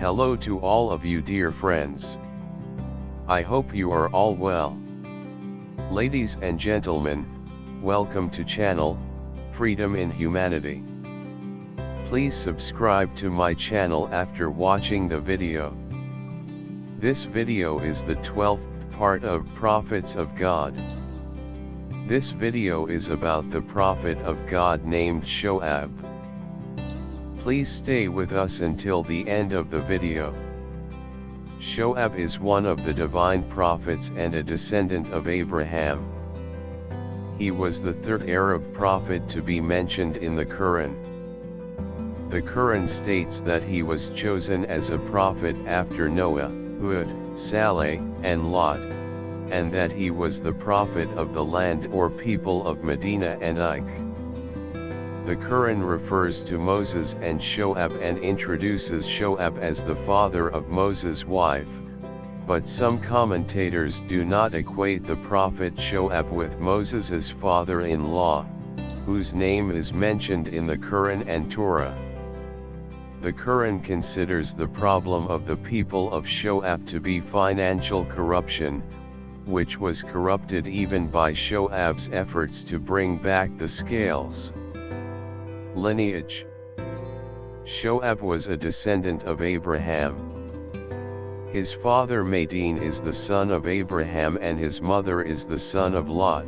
Hello to all of you dear friends. I hope you are all well. Ladies and gentlemen, welcome to channel, Freedom in Humanity. Please subscribe to my channel after watching the video. This video is the 12th part of Prophets of God. This video is about the prophet of God named Shoaib. Please stay with us until the end of the video. Shoaib is one of the divine prophets and a descendant of Abraham. He was the third Arab prophet to be mentioned in the Quran. The Quran states that he was chosen as a prophet after Noah, Hud, Saleh, and Lot, and that he was the prophet of the land or people of Medina and Ike. The Quran refers to Moses and Shoaib and introduces Shoaib as the father of Moses' wife, but some commentators do not equate the prophet Shoaib with Moses' father-in-law, whose name is mentioned in the Quran and Torah. The Quran considers the problem of the people of Shoaib to be financial corruption, which was corrupted even by Shoaib's efforts to bring back the scales. Lineage. Shoaib was a descendant of Abraham. His father Madin is the son of Abraham and his mother is the son of Lot.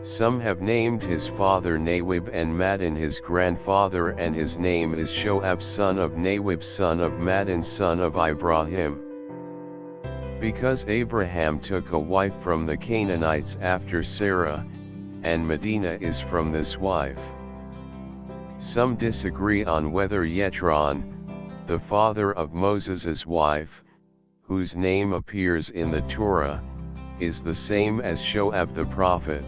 Some have named his father Nawib and Madin his grandfather, and his name is Shoaib, son of Nawib, son of Madin, son of Ibrahim. Because Abraham took a wife from the Canaanites after Sarah, and Medina is from this wife. Some disagree on whether Yetron, the father of Moses' wife, whose name appears in the Torah, is the same as Shoaib the prophet.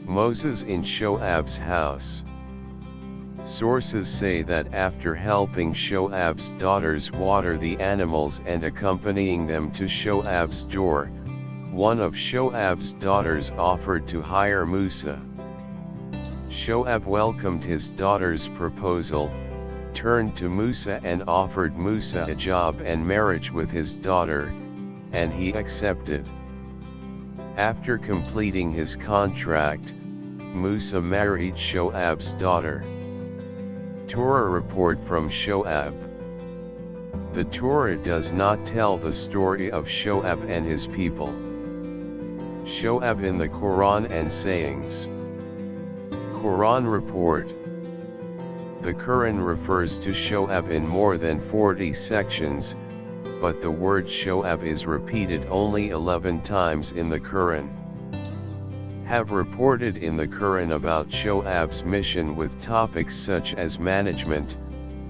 Moses in Shoaib's house. Sources say that after helping Shoaib's daughters water the animals and accompanying them to Shoaib's door, one of Shoaib's daughters offered to hire Musa. Shoaib welcomed his daughter's proposal, turned to Musa and offered Musa a job and marriage with his daughter, and he accepted. After completing his contract, Musa married Shoaib's daughter. Torah report from Shoaib. The Torah does not tell the story of Shoaib and his people. Shoaib in the Quran and sayings. Quran report. The Quran refers to Shoaib in more than 40 sections, but the word Shoaib is repeated only 11 times in the Quran. Have reported in the Quran about Shoaib's mission with topics such as management,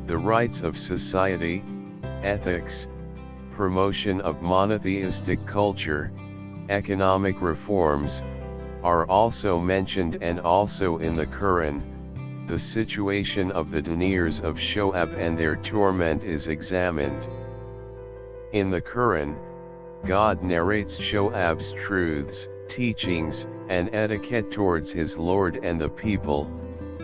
the rights of society, ethics, promotion of monotheistic culture, economic reforms, are also mentioned, and also in the Quran, the situation of the deniers of Shoaib and their torment is examined. In the Quran, God narrates Shoaib's truths, teachings, and etiquette towards his Lord and the people,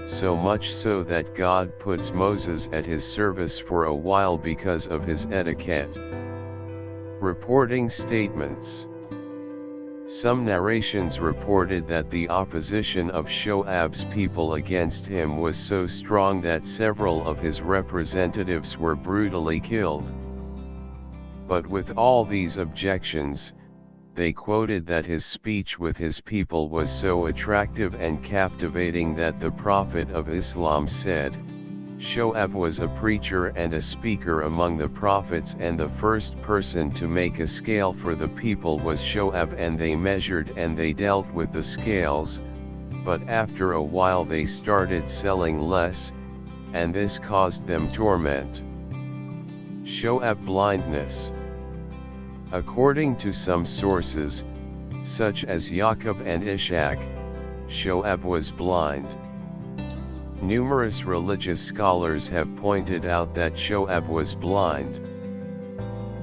so much so that God puts Moses at his service for a while because of his etiquette. Reporting statements. Some narrations reported that the opposition of Shoaib's people against him was so strong that several of his representatives were brutally killed. But with all these objections, they quoted that his speech with his people was so attractive and captivating that the Prophet of Islam said, Shoaib was a preacher and a speaker among the prophets, and the first person to make a scale for the people was Shoaib, and they measured and they dealt with the scales, but after a while they started selling less, and this caused them torment. Shoaib blindness. According to some sources, such as Yaqub and Ishaq, Shoaib was blind. Numerous religious scholars have pointed out that Shoaib was blind.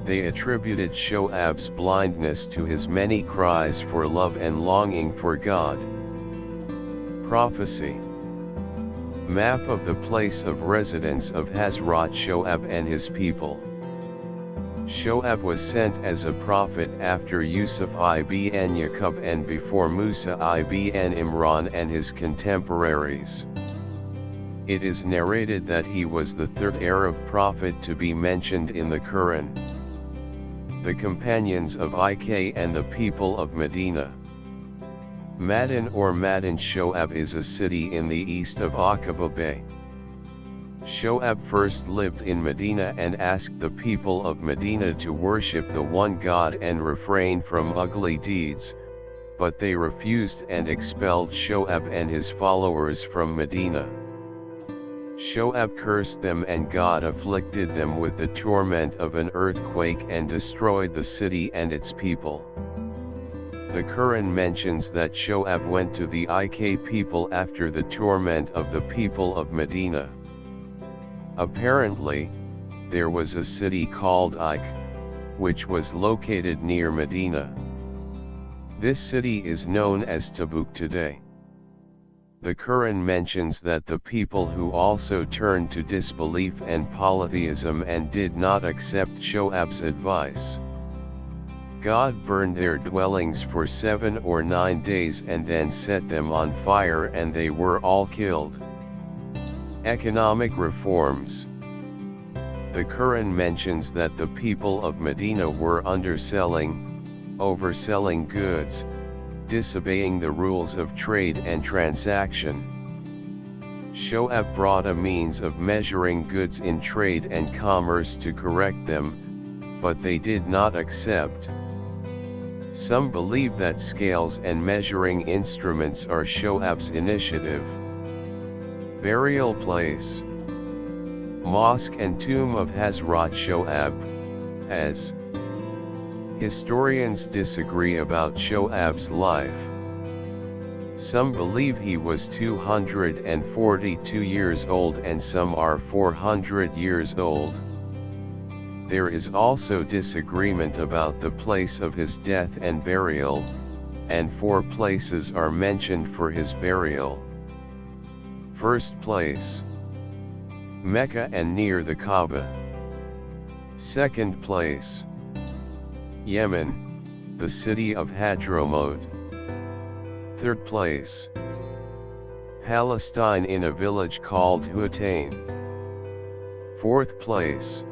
They attributed Shoaib's blindness to his many cries for love and longing for God. Prophecy. Map of the place of residence of Hazrat Shoaib and his people. Shoaib was sent as a prophet after Yusuf ibn Yaqub and before Musa ibn Imran and his contemporaries. It is narrated that he was the third Arab prophet to be mentioned in the Quran. The companions of Ik and the people of Medina. Madin or Madin Shoaib is a city in the east of Aqaba Bay. Shoaib first lived in Medina and asked the people of Medina to worship the one God and refrain from ugly deeds, but they refused and expelled Shoaib and his followers from Medina. Shoaib cursed them and God afflicted them with the torment of an earthquake and destroyed the city and its people. The Quran mentions that Shoaib went to the Ik people after the torment of the people of Medina. Apparently, there was a city called Ik, which was located near Medina. This city is known as Tabuk today. The Quran mentions that the people who also turned to disbelief and polytheism and did not accept Shoaib's advice. God burned their dwellings for 7 or 9 days and then set them on fire and they were all killed. Economic reforms. The Quran mentions that the people of Medina were underselling, overselling goods, disobeying the rules of trade and transaction. Shoaib brought a means of measuring goods in trade and commerce to correct them, but they did not accept. Some believe that scales and measuring instruments are Shoaib's initiative. Burial place. Mosque and tomb of Hazrat Shoaib. As historians disagree about Shoaib's life. Some believe he was 242 years old and some are 400 years old. There is also disagreement about the place of his death and burial, and 4 places are mentioned for his burial. First place, Mecca and near the Kaaba. Second place, Yemen, the city of Hadramaut. Third place, Palestine in a village called Hutain. Fourth place,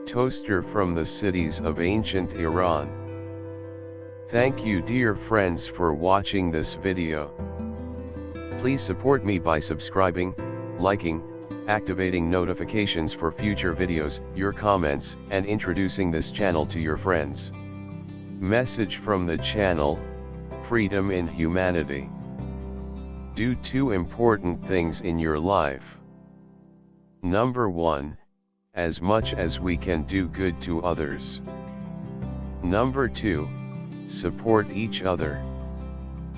Toaster from the cities of ancient Iran. Thank you dear friends for watching this video. Please support me by subscribing, liking, activating notifications for future videos, your comments, and introducing this channel to your friends. Message from the channel, freedom in humanity. Do 2 important things in your life. Number 1, as much as we can do good to others. Number 2, support each other.